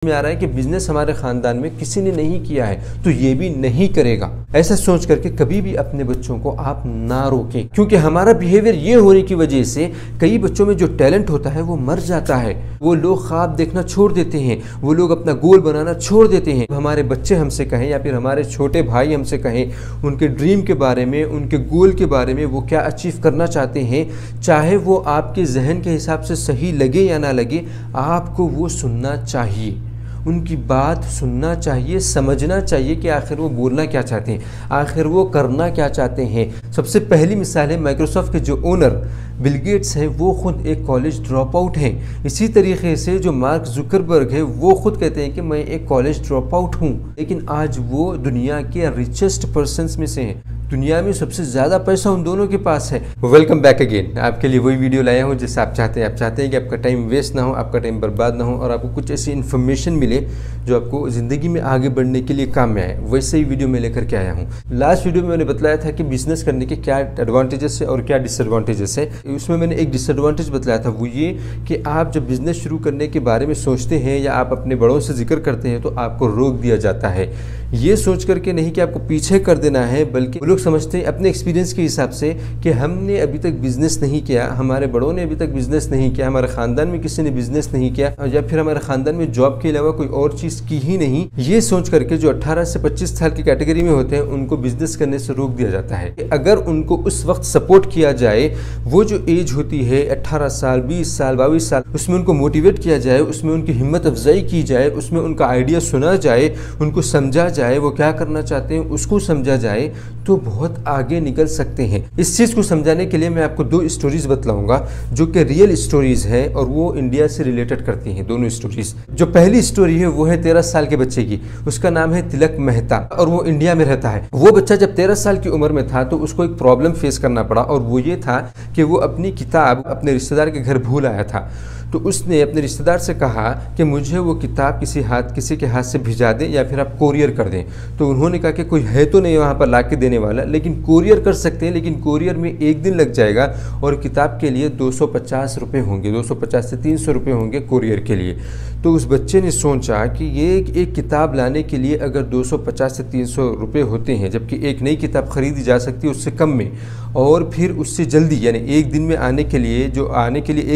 میں آ رہا ہے کہ بزنس ہمارے خاندان میں کسی نے نہیں کیا ہے تو یہ بھی نہیں کرے گا، ایسا سوچ کر کے کبھی بھی اپنے بچوں کو آپ نہ روکیں، کیونکہ ہمارا بیہیویئر یہ ہونے کی وجہ سے کئی بچوں میں جو ٹیلنٹ ہوتا ہے وہ مر جاتا ہے۔ وہ لوگ خواب دیکھنا چھوڑ دیتے ہیں، وہ لوگ اپنا گول بنانا چھوڑ دیتے ہیں۔ ہمارے بچے ہم سے کہیں یا پھر ہمارے چھوٹے بھائی ہم سے کہیں ان کے ڈریم کے بارے میں، ان کے گول کے بارے میں، وہ کیا اچیو کرنا چاہتے ہیں، چاہے وہ آپ کے ذہن کے حساب سے صحیح لگے یا نہ لگے، آپ کو وہ سننا چاہیے، ان کی بات سننا چاہیے، سمجھنا چاہیے کہ آخر وہ بولنا کیا چاہتے ہیں، آخر وہ کرنا کیا چاہتے ہیں۔ سب سے پہلی مثال ہے مائیکروسافٹ کے جو اونر بل گیٹس ہیں، وہ خود ایک کالج ڈراپ آؤٹ ہیں۔ اسی طریقے سے جو مارک زکربرگ ہے، وہ خود کہتے ہیں کہ میں ایک کالج ڈراپ آؤٹ ہوں، لیکن آج وہ دنیا کے ریچسٹ پرسنس میں سے ہیں۔ دنیا میں سب سے زیادہ پیسہ ان دونوں کے پاس ہے۔ ویلکم بیک اگین، آپ کے لیے وہی ویڈیو لایا ہوں جس سے آپ چاہتے ہیں کہ آپ کا ٹائم ویسٹ نہ ہو، آپ کا ٹائم برباد نہ ہو، اور آپ کو کچھ ایسی انفارمیشن ملے جو آپ کو زندگی میں آگے بڑھنے کے لیے کام میں آئے۔ ویسے ہی ویڈیو میں لے کر کے آیا ہوں۔ لاسٹ ویڈیو میں نے بتلایا تھا کہ بزنس کرنے کے کیا ایڈوانٹیجز ہے اور کیا ڈس ایڈوانٹیجز ہے۔ اس میں نے ایک ڈس ایڈوانٹیج بتلایا تھا، وہ یہ کہ آپ جب بزنس شروع کرنے کے بارے میں سوچتے ہیں یا آپ اپنے بڑوں سے ذکر کرتے ہیں تو آپ کو روک دیا جاتا ہے، یہ سوچ کر کے نہیں کہ آپ کو پیچھے کر دینا ہے، بلکہ وہ لوگ سمجھتے ہیں اپنے ایکسپیرینس کے حساب سے کہ ہم نے ابھی تک بزنس نہیں کیا، ہمارے بڑوں نے ابھی تک بزنس نہیں کیا، ہمارے خاندان میں کسی نے بزنس نہیں کیا، یا پھر ہمارے خاندان میں جاب کے علاوہ کوئی اور چیز کی ہی نہیں، یہ سوچ کر کے جو 18 سے 25 سال کی کیٹیگری میں ہوتے ہیں ان کو بزنس کرنے سے روک دیا جاتا ہے۔ اگر ان کو اس وقت سپورٹ کیا جائے، وہ جو ایج ہوتی ہے 18 سال 20 سال 22 سال، اس میں ان کو موٹیویٹ کیا جائے، اس میں ان کی ہمت افزائی کی جائے، اس میں ان کا آئیڈیا سنا جائے، ان کو سمجھا جائے، وہ کیا کرنا چاہتے ہیں اس کو سمجھا جائے، تو بہت آگے نکل سکتے ہیں۔ اس چیز کو سمجھانے کے لیے میں آپ کو 2 اسٹوریز بتلاؤں گا جو کہ ریئل اسٹوریز ہیں اور وہ انڈیا سے ریلیٹڈ کرتی ہیں دونوں اسٹوریز۔ جو پہلی اسٹوری ہے وہ ہے 13 سال کے بچے کی، اس کا نام ہے تلک مہتا اور وہ انڈیا میں رہتا ہے۔ وہ بچہ جب 13 سال کی عمر میں تھا تو اس کو ایک پرابلم فیس کرنا پڑا، اور وہ یہ تھا کہ وہ اپنی کتاب اپنے رشتہ دار کے گھر بھول آیا تھا۔ تو اس نے اپنے رشتہ دار سے کہا کہ مجھے وہ کتاب کسی کے ہاتھ سے بھیجا دیں یا پھر آپ کوریئر کر دیں۔ تو انہوں نے کہا کہ کوئی ہے تو نہیں وہاں پر لا کے دینے والا، لیکن کوریئر کر سکتے ہیں، لیکن کوریئر میں 1 دن لگ جائے گا اور کتاب کے لیے 250 روپے ہوں گے، 250 سے 300 روپے ہوں گے کوریئر کے لیے۔ تو اس بچے نے سوچا کہ یہ ایک کتاب لانے کے لیے اگر 250 سے 300 روپے ہوتے ہیں، جبکہ ایک نئی کتاب خریدی جا سکتی ہے اس سے کم میں، اور پھر اس سے جلدی یعنی 1 دن میں آنے کے لیے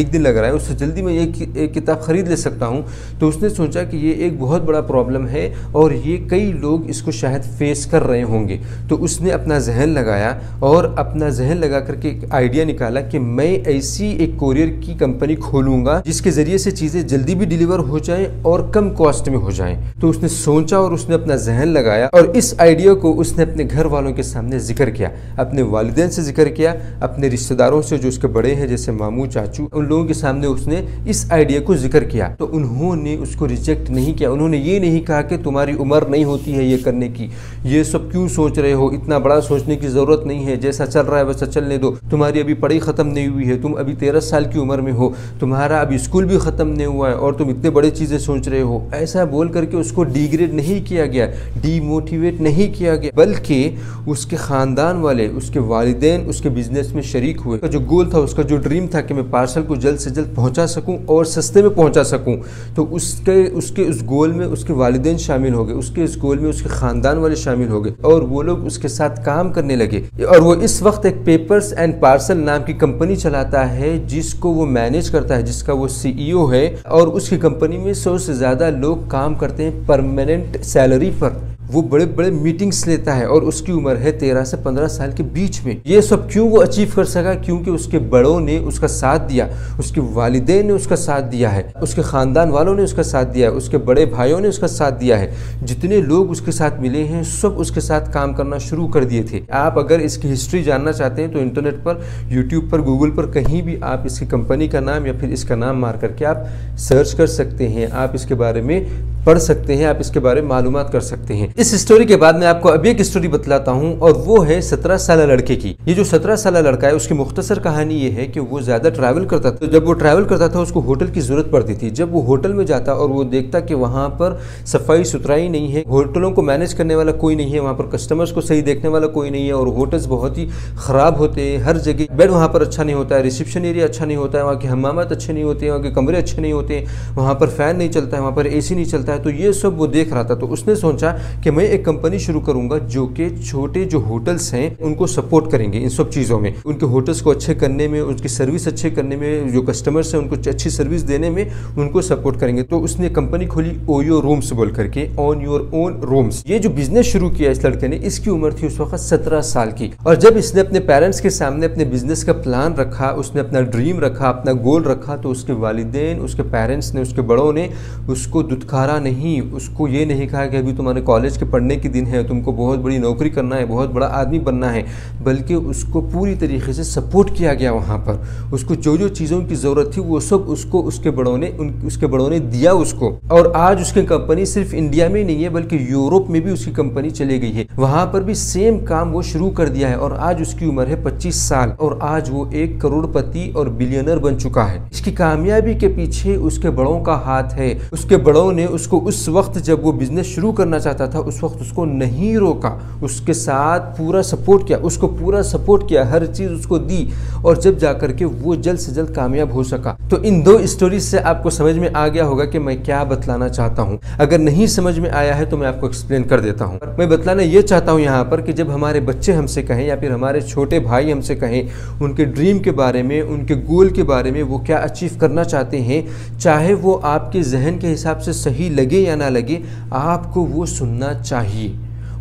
1 دن لگ رہا ہے، اس سے جلدی میں ایک کتاب خرید لے سکتا ہوں۔ تو اس نے سوچا کہ یہ ایک بہت بڑا پرابلم ہے اور یہ کئی لوگ اس کو شاید فیس کر رہے ہوں گے۔ تو اس نے اپنا ذہن لگایا اور اپنا ذہن لگا کر کے ایک آئیڈیا نکالا کہ میں ایسی ایک کوریئر کی کمپنی کھولوں گا جس کے ذریعے سے چیزیں جلدی بھی ڈیلیور ہو جائیں اور کم کاسٹ میں ہو جائیں۔ تو اس نے سوچا اور اس نے اپنا ذہن لگایا اور اس آئیڈیا کو اس نے اپنے گھر والوں کے سامنے ذکر کیا، اپنے والدین سے ذکر کیا، اپنے رشتہ داروں سے جو اس کے بڑے ہیں جیسے ماموں چاچو، ان لوگوں کے سامنے اس نے اس آئیڈیا کو ذکر کیا۔ تو انہوں نے اس کو ریجیکٹ نہیں کیا، انہوں نے یہ نہیں کہا کہ تمہاری عمر نہیں ہوتی ہے یہ کرنے کی، یہ سب کیوں سوچ رہے ہو، اتنا بڑا سوچنے کی ضرورت نہیں ہے، جیسا چل رہا ہے ویسا چلنے دو، تمہاری ابھی پڑھائی ختم نہیں ہوئی ہے، تم ابھی 13 سال کی عمر میں ہو، تمہارا ابھی اسکول بھی ختم نہیں ہوا ہے اور تم اتنے بڑے چیزیں سوچ رہے ہو۔ ایسا بول کر کے اس کو ڈی گریڈ نہیں کیا گیا، ڈی موٹیویٹ نہیں کیا گیا، بلکہ اس کے خاندان والے، اس کے والدین اس کے بزنس میں شریک ہوئے۔ جو گول تھا، اس کا جو ڈریم تھا کہ میں پارسل کو جلد سے جلد پہنچا سکوں اور سستے میں پہنچا سکوں، تو اس گول میں اس کے والدین شامل ہو گئے، اس گول میں اس کے خاندان والے شامل ہو گئے اور وہ لوگ اس کے ساتھ کام کرنے لگے۔ اور وہ اس وقت ایک پیپرز اینڈ پارسل نام کی کمپنی چلاتا ہے جس کو وہ مینیج کرتا ہے، جس کا وہ CEO ہے، اور اس کی کمپنی میں 100 سے زیادہ لوگ کام کرتے ہیں پرماننٹ سیلری پر۔ وہ بڑے بڑے میٹنگز لیتا ہے اور اس کی عمر ہے 13 سے 15 سال کے بیچ میں۔ یہ سب کیوں وہ اچیو کر سکا؟ کیونکہ اس کے بڑوں نے اس کا ساتھ دیا، اس کے والدین نے اس کا ساتھ دیا ہے، اس کے خاندان والوں نے اس کا ساتھ دیا ہے، اس کے بڑے بھائیوں نے اس کا ساتھ دیا ہے۔ جتنے لوگ اس کے ساتھ ملے ہیں سب اس کے ساتھ کام کرنا شروع کر دیے تھے۔ آپ اگر اس کی ہسٹری جاننا چاہتے ہیں تو انٹرنیٹ پر، یوٹیوب پر، گوگل پر کہیں بھی آپ اس کی کمپنی کا نام یا پھر اس کا نام مار کر کے آپ سرچ کر سکتے ہیں، آپ اس کے بارے میں پڑھ سکتے ہیں، آپ اس کے بارے میں معلومات کر سکتے ہیں۔ इस स्टोरी के बाद मैं आपको अभी एक स्टोरी बतलाता हूँ और वो है 17 साल लड़के की। ये जो 17 साल लड़का है उसकी मुख्तसर कहानी ये है कि वो ज्यादा ट्रैवल करता था। जब वो ट्रैवल करता था उसको होटल की जरूरत पड़ती थी। जब वो होटल में जाता और वो देखता कि वहाँ पर सफाई सुथराई नहीं है, होटलों को मैनेज करने वाला कोई नहीं है, वहाँ पर कस्टमर्स को सही देखने वाला कोई नहीं है और होटल्स बहुत ही ख़राब होते हैं। हर जगह बेड वहाँ पर अच्छा नहीं होता है, रिसेप्शन एरिया अच्छा नहीं होता है, वहाँ के हमामात अच्छे नहीं होते हैं, वहाँ के कमरे अच्छे नहीं होते हैं, वहाँ पर फ़ैन नहीं चलता है, वहाँ पर AC नहीं चलता है। तो ये सब वो देख रहा था। तो उसने सोचा कि मैं एक कंपनी शुरू करूँगा जो कि छोटे जो होटल्स हैं उनको सपोर्ट करेंगे इन सब चीज़ों में, उनके होटल्स को अच्छे करने में, उनकी सर्विस अच्छे करने में, जो कस्टमर्स हैं उनको अच्छी सर्विस देने में उनको सपोर्ट करेंगे। तो उसने कंपनी खोली ओयो रूम्स बोल करके, ऑन योर ओन रूम्स। ये जो बिजनेस शुरू किया इस लड़के ने, इसकी उम्र थी उस वक्त 17 साल की। और जब इसने अपने पेरेंट्स के सामने अपने बिजनेस का प्लान रखा, उसने अपना ड्रीम रखा, अपना गोल रखा, तो उसके वालिदैन, उसके पेरेंट्स ने, उसके बड़ों ने उसको दुत्कारा नहीं, उसको ये नहीं कहा कि अभी तुम्हारे कॉलेज के पढ़ने के दिन है, तुमको बहुत बड़ी नौकरी करना है, बहुत बड़ा आदमी बनना है, बल्कि उसको पूरी तरीके से सपोर्ट किया गया। वहाँ पर उसको जो जो चीज़ों की ज़रूरत थी वो सब उसको उसके बड़ों ने दिया उसको। और आज उसकी कंपनी सिर्फ इंडिया में नहीं है बल्कि यूरोप में भी उसकी कंपनी चली गई है, वहाँ पर भी सेम काम वो शुरू कर दिया है। और आज उसकी उम्र है 25 साल और आज वो 1 करोड़पति और बिलियनर बन चुका है। इसकी कामयाबी के पीछे उसके बड़ों का हाथ है। उसके बड़ों ने उसको उस वक्त जब वो बिजनेस शुरू करना चाहता था उस वक्त उसको नहीं रोका, उसके साथ पूरा सपोर्ट किया, उसको पूरा सपोर्ट किया, हर चीज़ उसको दी और जब जाकर के वो जल्द से जल्द कामयाब हो सका। तो इन 2 स्टोरीज से आपको समझ में आ गया होगा कि मैं क्या बतलाना चाहता हूँ। अगर नहीं समझ में आया है तो मैं आपको एक्सप्लेन कर देता हूँ। मैं बतलाना ये चाहता हूँ यहाँ पर कि जब हमारे बच्चे हमसे कहें या फिर हमारे छोटे भाई हमसे कहें उनके ड्रीम के बारे में, उनके गोल के बारे में, वो क्या अचीव करना चाहते हैं, चाहे वो आपके जहन के हिसाब से सही लगे या ना लगे, आपको वो सुनना चाहिए,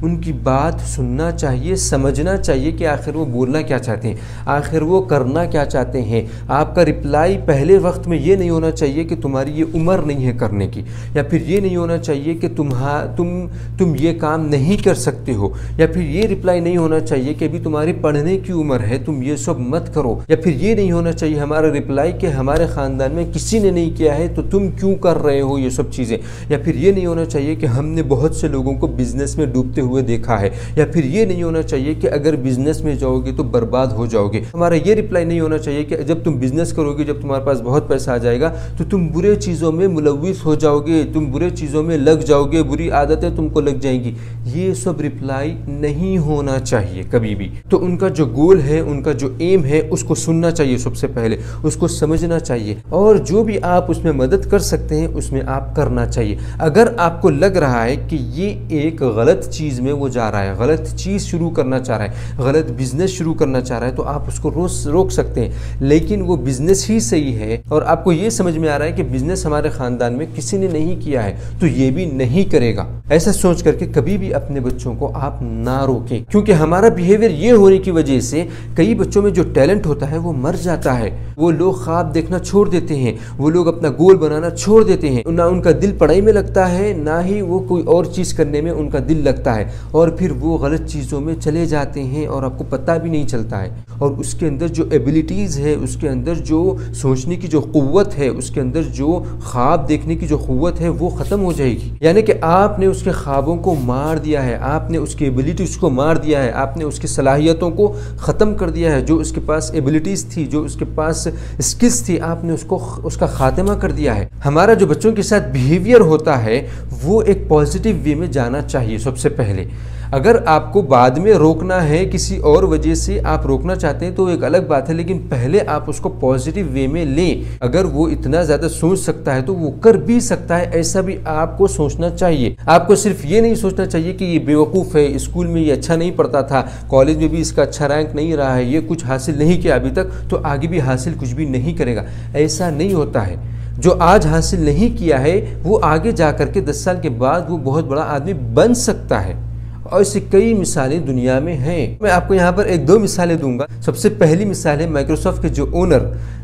उनकी बात सुनना चाहिए, समझना चाहिए कि आखिर वो बोलना क्या चाहते हैं, आखिर वो करना क्या चाहते हैं। आपका रिप्लाई पहले वक्त में ये नहीं होना चाहिए कि तुम्हारी ये उम्र नहीं है करने की, या फिर ये नहीं होना चाहिए कि तुम ये काम नहीं कर सकते हो, या फिर ये रिप्लाई नहीं होना चाहिए कि अभी तुम्हारी पढ़ने की उम्र है, तुम ये सब मत करो, या फिर ये नहीं होना चाहिए हमारा रिप्लाई कि हमारे ख़ानदान में किसी ने नहीं किया है तो तुम क्यों कर रहे हो ये सब चीज़ें, या फिर ये नहीं होना चाहिए कि हमने बहुत से लोगों को बिजनेस में डूबते हुए देखा है, या फिर ये नहीं होना चाहिए कि अगर बिजनेस में जाओगे तो बर्बाद हो जाओगे। हमारा ये रिप्लाई नहीं होना चाहिए कि जब तुम बिजनेस करोगे, जब तुम्हारे पास बहुत पैसा आ जाएगा तो तुम बुरे चीज़ों में मुलविस हो जाओगे, तुम बुरे चीज़ों में लग जाओगे, बुरी आदतें तुमको लग जाएंगी। ये सब रिप्लाई नहीं होना चाहिए कभी भी। तो उनका जो गोल है, उनका जो एम है, उसको सुनना चाहिए, सबसे पहले उसको समझना चाहिए और जो भी आप उसमें मदद कर सकते हैं उसमें आप करना चाहिए। अगर आपको लग रहा है कि ये एक गलत चीज़ में वो जा रहा है, गलत चीज़ शुरू करना चाह रहा है, गलत बिजनेस शुरू करना चाह रहा है, तो आप उसको रोक सकते हैं। लेकिन वो बिजनेस ही सही है और आपको ये समझ में आ रहा है कि बिजनेस हमारे ख़ानदान में किसी ने नहीं किया है तो ये भी नहीं करेगा, ऐसा सोच करके कभी भी अपने बच्चों को आप ना रोकें। क्योंकि हमारा बिहेवियर ये होने की वजह से कई बच्चों में जो टैलेंट होता है वो मर जाता है। वो लोग ख्वाब देखना छोड़ देते हैं, वो लोग अपना गोल बनाना छोड़ देते हैं, ना उनका दिल पढ़ाई में लगता है, ना ही वो कोई और चीज़ करने में उनका दिल लगता है और फिर वो गलत चीज़ों में चले जाते हैं और आपको पता भी नहीं चलता है। और उसके अंदर जो एबिलिटीज़ है, उसके अंदर जो सोचने की जो क़ुव्वत है, उसके अंदर जो ख्वाब देखने की जो क़ुव्वत है वो ख़त्म हो जाएगी। यानी कि आपने उसके ख्वाबों को मार दिया है, आपने उसकी एबिलिटीज़ को मार दिया है, आपने उसकी सलाहियतों को ख़त्म कर दिया है। जो उसके पास एबिलिटीज़ थी, जो उसके पास स्किल्स थी, आपने उसका खात्मा कर दिया है। हमारा जो बच्चों के साथ बिहेवियर होता है वो एक पॉजिटिव वे में जाना चाहिए सबसे पहले। अगर आपको बाद में रोकना है, किसी और वजह से आप रोकना चाहते हैं तो एक अलग बात है, लेकिन पहले आप उसको पॉजिटिव वे में लें। अगर वो इतना ज़्यादा सोच सकता है तो वो कर भी सकता है, ऐसा भी आपको सोचना चाहिए। आपको सिर्फ ये नहीं सोचना चाहिए कि ये बेवकूफ़ है, स्कूल में ये अच्छा नहीं पढ़ता था, कॉलेज में भी इसका अच्छा रैंक नहीं रहा है, ये कुछ हासिल नहीं किया अभी तक तो आगे भी हासिल कुछ भी नहीं करेगा। ऐसा नहीं होता है। जो आज हासिल नहीं किया है वो आगे जा कर के 10 साल के बाद वो बहुत बड़ा आदमी बन सकता है और ऐसी कई मिसालें दुनिया में हैं। मैं आपको यहाँ पर 1-2 मिसालें दूंगा। सबसे पहली मिसाल है माइक्रोसॉफ्ट के जो ओनर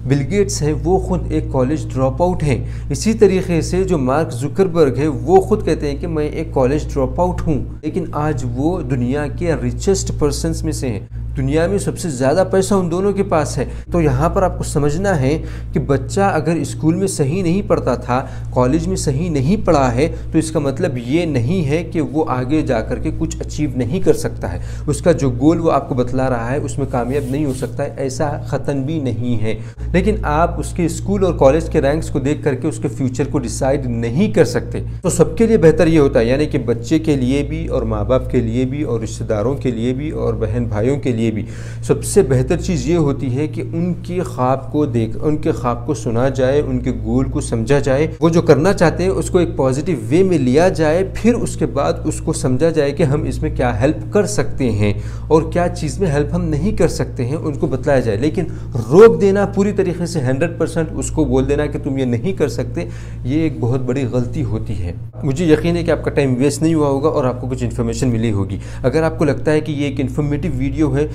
बिल गेट्स हैं, वो खुद एक कॉलेज ड्रॉप आउट हैं। इसी तरीके से जो मार्क जुकरबर्ग है वो खुद कहते हैं कि मैं एक कॉलेज ड्रॉप आउट हूँ, लेकिन आज वो दुनिया के रिचेस्ट पर्सन्स में से हैं, दुनिया में सबसे ज़्यादा पैसा उन दोनों के पास है। तो यहाँ पर आपको समझना है कि बच्चा अगर स्कूल में सही नहीं पढ़ता था, कॉलेज में सही नहीं पढ़ा है, तो इसका मतलब ये नहीं है कि वो आगे जा कर के कुछ अचीव नहीं कर सकता है। उसका जो गोल वो आपको बतला रहा है उसमें कामयाब नहीं हो सकता है, ऐसा ख़तन भी नहीं है। लेकिन आप उसके स्कूल और कॉलेज के रैंक्स को देख करके उसके फ्यूचर को डिसाइड नहीं कर सकते। तो सबके लिए बेहतर ये होता है, यानी कि बच्चे के लिए भी और माँ बाप के लिए भी और रिश्तेदारों के लिए भी और बहन भाइयों के लिए भी सबसे बेहतर चीज़ ये होती है कि उनके ख्वाब को सुना जाए, उनके गोल को समझा जाए, वो जो करना चाहते हैं उसको एक पॉजिटिव वे में लिया जाए, फिर उसके बाद उसको समझा जाए कि हम इसमें क्या हेल्प कर सकते हैं और क्या चीज़ में हेल्प हम नहीं कर सकते हैं, उनको बतलाया जाए। लेकिन रोक देना पूरी तरीके से 100% उसको बोल देना कि तुम ये नहीं कर सकते, ये एक बहुत बड़ी गलती होती है। मुझे यकीन है कि आपका टाइम वेस्ट नहीं हुआ होगा और आपको कुछ इन्फॉर्मेशन मिली होगी। अगर आपको लगता है कि ये एक इन्फॉर्मेटिव वीडियो है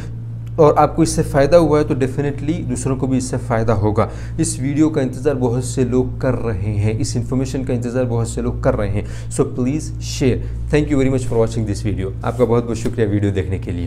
और आपको इससे फ़ायदा हुआ है तो डेफिनेटली दूसरों को भी इससे फ़ायदा होगा। इस वीडियो का इंतज़ार बहुत से लोग कर रहे हैं, इस इन्फॉर्मेशन का इंतज़ार बहुत से लोग कर रहे हैं। So please share. Thank you very much for watching this video. आपका बहुत बहुत शुक्रिया वीडियो देखने के लिए।